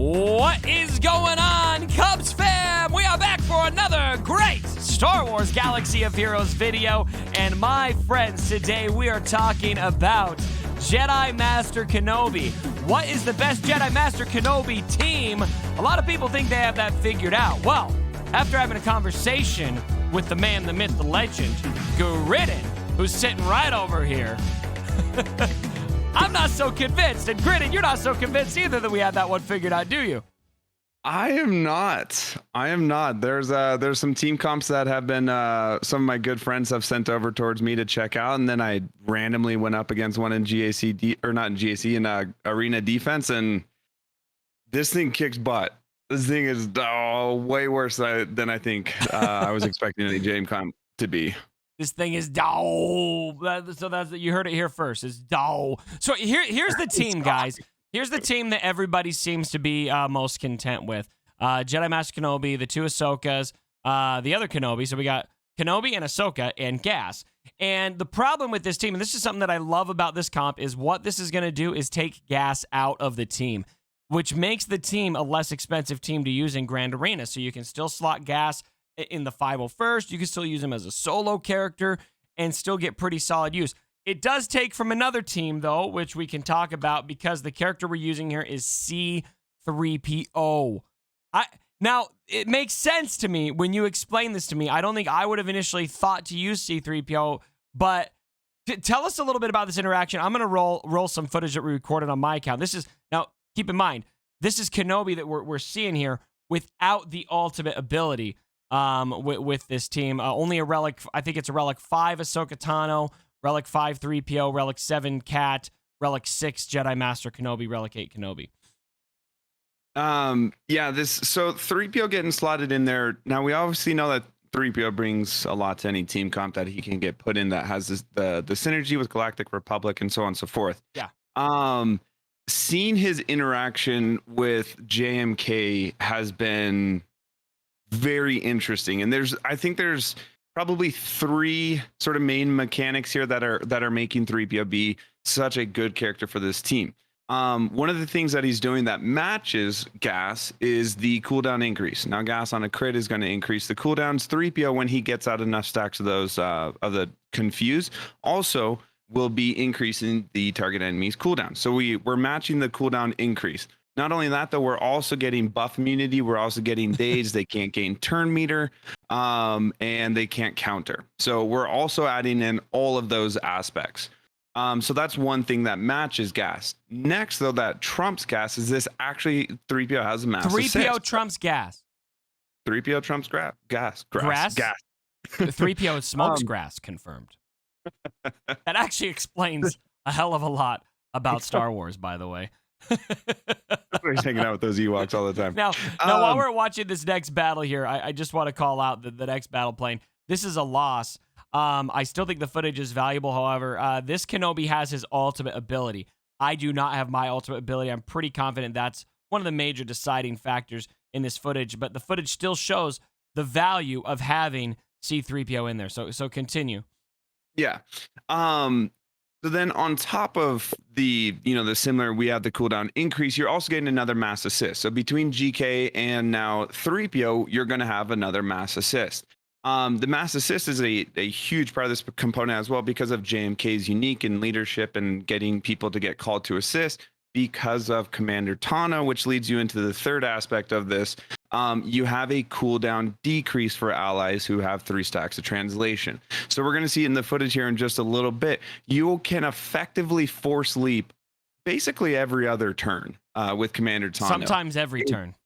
What is going on, Cubs fam? We are back for another great Star Wars Galaxy of Heroes video. And my friends, today we are talking about Jedi Master Kenobi. What is the best Jedi Master Kenobi team? A lot of people think they have that figured out. Well, after having a conversation with the man, the myth, the legend, Gridden, who's sitting right over here, I'm not so convinced. And Gridden, you're not so convinced either that we had that one figured out, do you? I am not. There's some team comps that have been some of my good friends have sent over towards me to check out, and then I randomly went up against one in in Arena Defense, and this thing kicks butt. This thing is way worse than I think I was expecting any game comp to be. This thing is dull. So that's you heard it here first. It's dull. So here's the team, guys. Here's the team that everybody seems to be most content with. Jedi Master Kenobi, the two Ahsokas, the other Kenobi. So we got Kenobi and Ahsoka and Gas. And the problem with this team, and this is something that I love about this comp, is what this is going to do is take Gas out of the team, which makes the team a less expensive team to use in Grand Arena. So you can still slot Gas in the 501st. You can still use him as a solo character and still get pretty solid use. It does take from another team, though, which we can talk about because the character we're using here is C-3PO. Now, it makes sense to me when you explain this to me. I don't think I would have initially thought to use C-3PO, but tell us a little bit about this interaction. I'm going to roll some footage that we recorded on my account. Now, keep in mind, this is Kenobi that we're seeing here without the ultimate ability with this team. Only a relic, I think it's a relic 5 Ahsoka Tano, relic 5 3PO, relic 7 Cat, relic 6 Jedi Master Kenobi, relic 8 Kenobi. So 3PO getting slotted in there. Now we obviously know that 3PO brings a lot to any team comp that he can get put in that has the synergy with Galactic Republic and so on and so forth. Yeah. Seeing his interaction with JMK has been very interesting, and I think there's probably 3 sort of main mechanics here that are making 3PO be such a good character for this team. One of the things that he's doing that matches Gas is the cooldown increase. Now, Gas on a crit is going to increase the cooldowns. 3PO, when he gets out enough stacks of those of the Confuse, also will be increasing the target enemy's cooldown. So we're matching the cooldown increase. Not only that, though, we're also getting buff immunity. We're also getting days. They can't gain turn meter, and they can't counter. So we're also adding in all of those aspects. So that's one thing that matches Gas. Next, though, that trumps Gas is this actually 3PO has a mass 3PO assist. trumps Gas. 3PO trumps gas. Grass? Gas. 3PO smokes grass, confirmed. That actually explains a hell of a lot about Star Wars, by the way. He's hanging out with those Ewoks all the time. Now while we're watching this next battle here, I just want to call out the next battle plane. This is a loss. I still think the footage is valuable. However, this Kenobi has his ultimate ability. I do not have my ultimate ability. I'm pretty confident that's one of the major deciding factors in this footage, but the footage still shows the value of having C-3PO in there. So continue. Yeah. So then on top of the similar, we have the cooldown increase, you're also getting another mass assist. So between GK and now 3PO, you're going to have another mass assist. The mass assist is a huge part of this component as well because of JMK's unique in leadership and getting people to get called to assist because of Commander Tano, which leads you into the third aspect of this. You have a cooldown decrease for allies who have 3 stacks of translation. So we're going to see in the footage here in just a little bit, you can effectively force leap basically every other turn with Commander Tano. Sometimes every turn.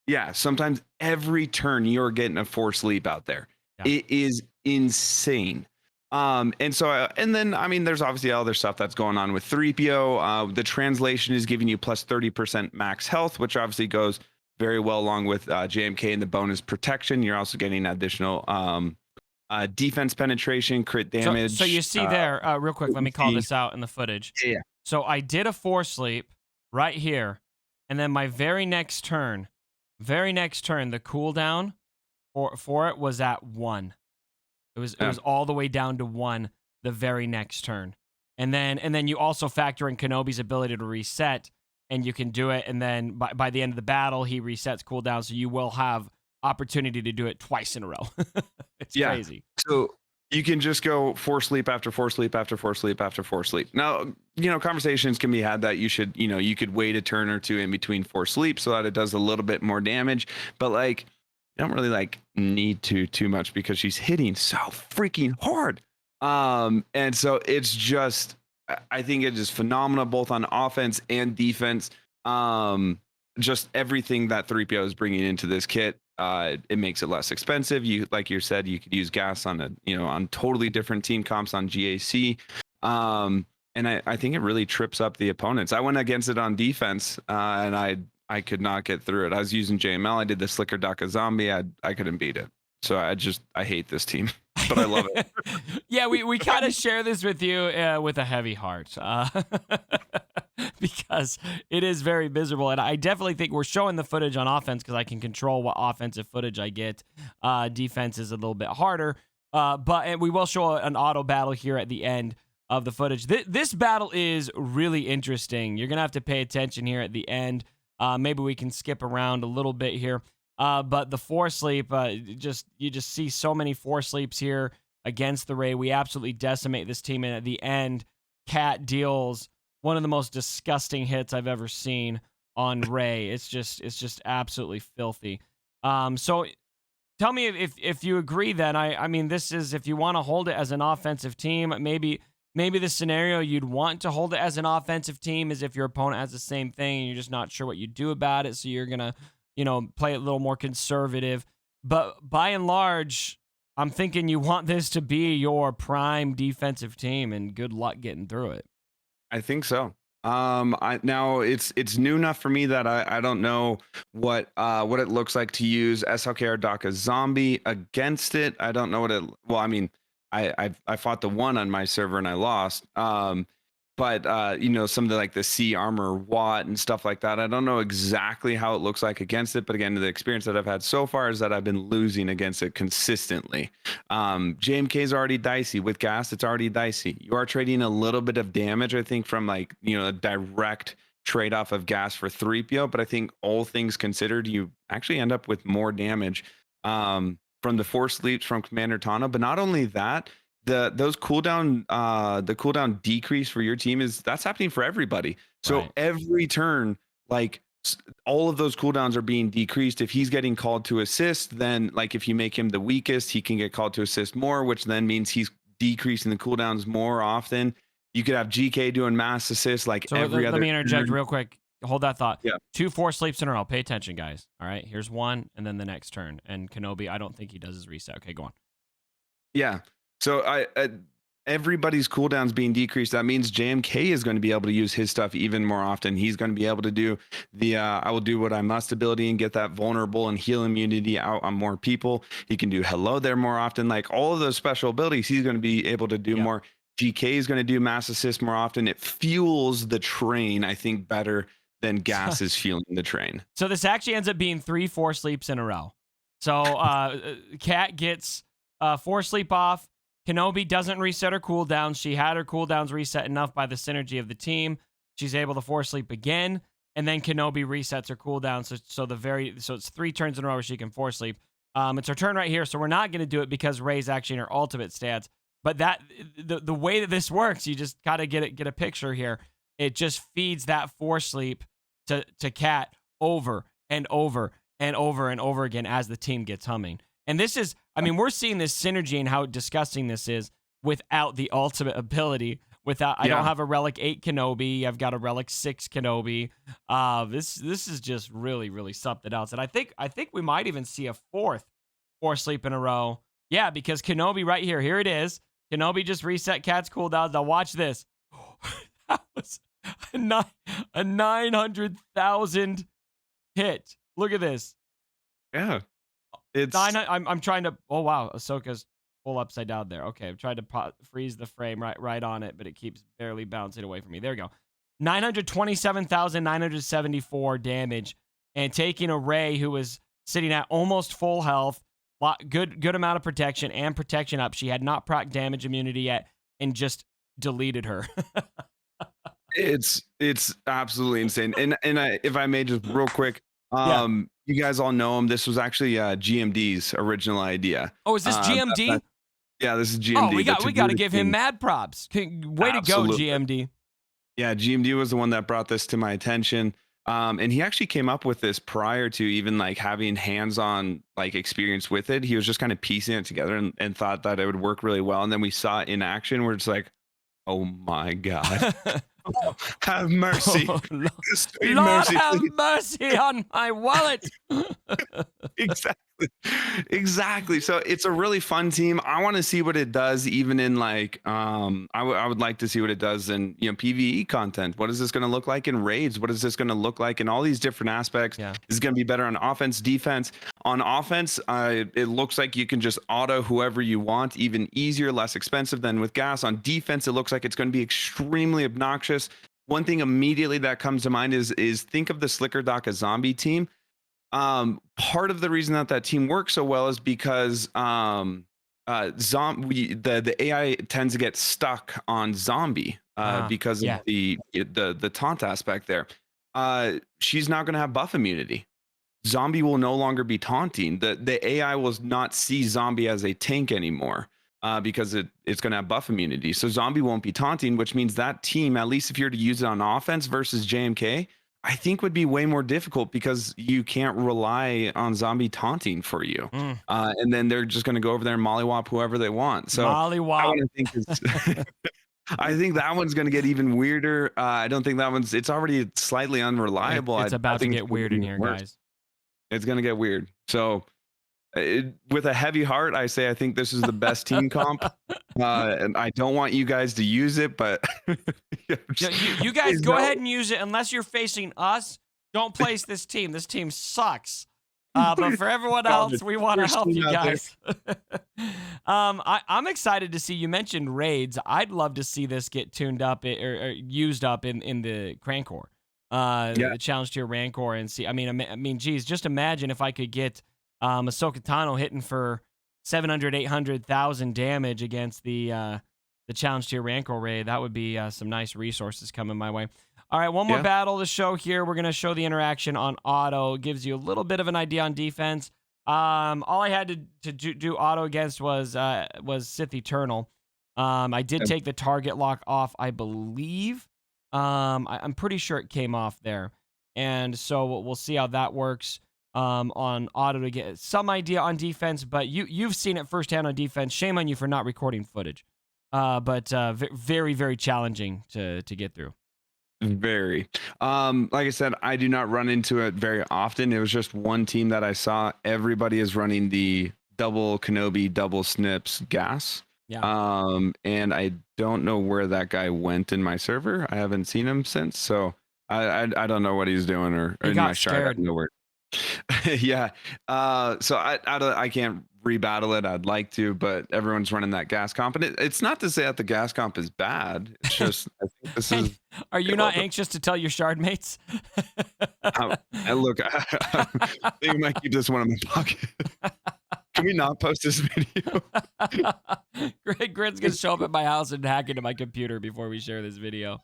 Yeah, sometimes every turn you're getting a force leap out there. Yeah. It is insane. And then, I mean, there's obviously other stuff that's going on with 3PO. The translation is giving you plus 30% max health, which obviously goes very well along with JMK and the bonus protection. You're also getting additional defense penetration, crit damage. So you see there, real quick, let me call this out in the footage. Yeah. So I did a force leap right here, and then my very next turn, the cooldown for it was at 1. It was all the way down to 1 the very next turn. And then you also factor in Kenobi's ability to reset. and you can do it. And then by the end of the battle, he resets cooldown. So you will have opportunity to do it twice in a row. It's crazy. So you can just go 4 sleep after 4 sleep after 4 sleep after 4 sleep. Now, conversations can be had that you should, you could wait a turn or two in between 4 sleep so that it does a little bit more damage. But like, you don't really need to too much because she's hitting so freaking hard. And so it's just, I think it is phenomenal both on offense and defense. Just everything that Threepio is bringing into this kit. It makes it less expensive. Like you said, you could use gas on on totally different team comps on GAC. And I think it really trips up the opponents. I went against it on defense, and I could not get through it. I was using JML. I did the Slicker Daka Zombie. I couldn't beat it. So I hate this team, but I love it. Yeah, we kind of share this with you with a heavy heart because it is very miserable. And I definitely think we're showing the footage on offense because I can control what offensive footage I get. Defense is a little bit harder, but we will show an auto battle here at the end of the footage. This battle is really interesting. You're going to have to pay attention here at the end. Maybe we can skip around a little bit here. But the 4 sleep, you just see so many 4 sleeps here against the Ray. We absolutely decimate this team, and at the end, Cat deals one of the most disgusting hits I've ever seen on Ray. It's just absolutely filthy. So tell me if you agree. Then I mean, this is if you want to hold it as an offensive team, maybe the scenario you'd want to hold it as an offensive team is if your opponent has the same thing and you're just not sure what you do about it, so you're gonna play it a little more conservative. But by and large, I'm thinking you want this to be your prime defensive team, and good luck getting through it. I think so. Now it's new enough for me that I don't know what it looks like to use SLK or Daka Zombie against it. I don't know what it. Well, I mean, I fought the one on my server and I lost. But some of the C armor Watt and stuff like that, I don't know exactly how it looks like against it, but again, the experience that I've had so far is that I've been losing against it consistently. JMK is already dicey with gas. It's already dicey. You are trading a little bit of damage, I think, from a direct trade-off of gas for Threepio, but I think all things considered, you actually end up with more damage from the 4 sleeps from Commander Tana. But not only that, the cooldown decrease for your team that's happening for everybody. So Right. every turn, all of those cooldowns are being decreased. If he's getting called to assist, then if you make him the weakest, he can get called to assist more, which then means he's decreasing the cooldowns more often. You could have GK doing mass assists So every other. Let me interject real quick. Hold that thought. Yeah. 2 4 sleeps in a row. Pay attention, guys. All right. Here's one, and then the next turn. And Kenobi, I don't think he does his reset. Okay, go on. Yeah. So everybody's cooldowns being decreased. That means JMK is going to be able to use his stuff even more often. He's going to be able to do the I will do what I must ability and get that vulnerable and heal immunity out on more people. He can do hello there more often. All of those special abilities, he's going to be able to do more. GK is going to do mass assist more often. It fuels the train, I think, better than gas is fueling the train. So this actually ends up being 3 4 sleeps in a row. So Cat gets 4 sleep off. Kenobi doesn't reset her cooldowns. She had her cooldowns reset enough by the synergy of the team. She's able to 4 sleep again, and then Kenobi resets her cooldown. So it's 3 turns in a row where she can 4 sleep. It's her turn right here, so we're not going to do it because Ray's actually in her ultimate stats. But the way that this works, you just got to get a picture here. It just feeds that 4 sleep to Cat over and over and over and over again as the team gets humming. And this is, we're seeing this synergy and how disgusting this is without the ultimate ability. I don't have a Relic 8 Kenobi. I've got a Relic 6 Kenobi. This is just really, really something else. And I think we might even see a 4th 4 sleep in a row. Yeah, because Kenobi right here. Here it is. Kenobi just reset Cat's cooldowns. Now watch this. That was a 900,000 hit. Look at this. Yeah. It's I'm trying to. Oh wow, Ahsoka's full upside down there. Okay, I'm trying to freeze the frame right on it, but it keeps barely bouncing away from me. There we go. 927,974 damage, and taking a Rey who was sitting at almost full health, good amount of protection and protection up. She had not proc damage immunity yet, and just deleted her. It's absolutely insane. And if I may just real quick, Yeah. you guys all know him. This was actually GMD's original idea. Oh, is this GMD? Yeah, this is Oh, GMD. we The got to to-do give him king. mad props. Way to go, Absolutely. GMD. Yeah, GMD was the one that brought this to my attention. And he actually came up with this prior to even like having hands-on like experience with it. He was just kind of piecing it together and thought that it would work really well. And then we saw it in action where it's like, oh my God. Have mercy. Oh, Sweet Lord mercy, have please. mercy on my wallet. Exactly. Exactly. So it's a really fun team. I want to see what it does even in like I would like to see what it does in, PvE content. What is this going to look like in raids? What is this going to look like in all these different aspects? Yeah. Is it going to be better on offense, defense? On offense, it looks like you can just auto whoever you want, even easier, less expensive than with gas. On defense, it looks like it's going to be extremely obnoxious. One thing immediately that comes to mind is think of the Slicker Doc a zombie team. Part of the reason that team works so well is because the AI tends to get stuck on zombie because of Yeah. the taunt aspect there. She's not going to have buff immunity. Zombie will no longer be taunting. The AI will not see zombie as a tank anymore because it's going to have buff immunity. So zombie won't be taunting, which means that team, at least if you're to use it on offense versus JMK, I think would be way more difficult because you can't rely on zombie taunting for you. And then they're just going to go over there and mollywop whoever they want. So Mollywop. I think that one's going to get even weirder. I don't think it's already slightly unreliable. It's about to get weird in here, worse. guys. It's going to get weird. So with a heavy heart, I say I think this is the best team comp. And I don't want you guys to use it, but you guys go ahead and use it unless you're facing us. Don't place this team. This team sucks. But for everyone else, we want to help you guys. I'm excited to see, you mentioned raids. I'd love to see this get tuned up or used up in the Crancor, the challenge tier Rancor, and see. I mean, geez, just imagine if I could get Ahsoka Tano hitting for 700, 800,000 damage against the challenge tier Rancor raid. That would be some nice resources coming my way. All right, one more battle to show here. We're going to show the interaction on auto. It gives you a little bit of an idea on defense. All I had to do auto against was Sith Eternal. I did take the target lock off, I believe. I'm pretty sure it came off there. And so we'll see how that works on auto to get some idea on defense. But you've seen it firsthand on defense. Shame on you for not recording footage. But very, very challenging to get through. Very. Like I said, I do not run into it very often. It was just one team that I saw. Everybody is running the double Kenobi, double snips gas. Yeah. And I don't know where that guy went in my server. I haven't seen him since, so I don't know what he's doing or he in got my shard. I don't know where. Yeah. So I can't rebattle it. I'd like to, but everyone's running that gas comp, and it's not to say that the gas comp is bad. It's just I think this is. Are you not anxious to tell your shard mates? Look, I think I might keep this one in my pocket. Can we not post this video? Grid's gonna show up at my house and hack into my computer before we share this video.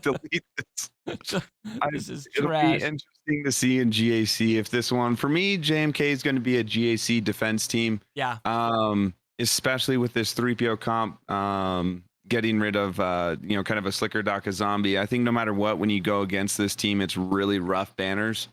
Delete this. This is It'll trash. be interesting to see in GAC if this one, for me, JMK is going to be a GAC defense team. Yeah. Especially with this Threepio comp, getting rid of kind of a Slicker Doc a zombie. I think no matter what, when you go against this team, it's really rough banners,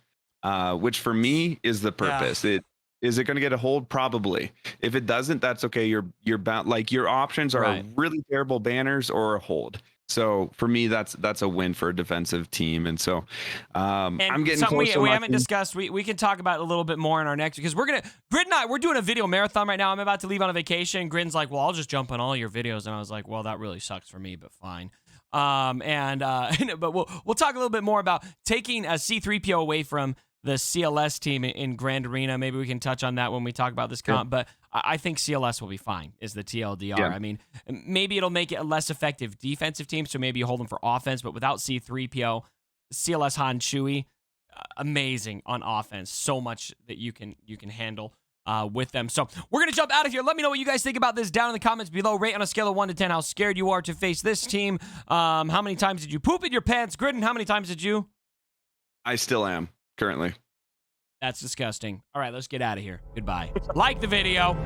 which for me is the purpose. Yeah. Is it going to get a hold? Probably. If it doesn't, that's okay. You're bound. Like your options are really terrible banners or a hold. So for me, that's a win for a defensive team. And so I'm getting close to we haven't discussed. We can talk about it a little bit more in our next, because Grid and I, we're doing a video marathon right now. I'm about to leave on a vacation. Grid's like, well, I'll just jump on all your videos. And I was like, well, that really sucks for me, but fine. But we'll talk a little bit more about taking a C3PO away from the CLS team in Grand Arena. Maybe we can touch on that when we talk about this comp, but I think CLS will be fine, is the TLDR. Yeah. I mean, maybe it'll make it a less effective defensive team, so maybe you hold them for offense, but without C3PO, CLS Han Chewie, amazing on offense. So much that you can handle. with them. So we're going to jump out of here. Let me know what you guys think about this down in the comments below. Rate on a scale of 1 to 10 how scared you are to face this team. How many times did you poop in your pants? Gridden, how many times did you? I still am currently. That's disgusting. All right, let's get out of here. Goodbye. Like the video.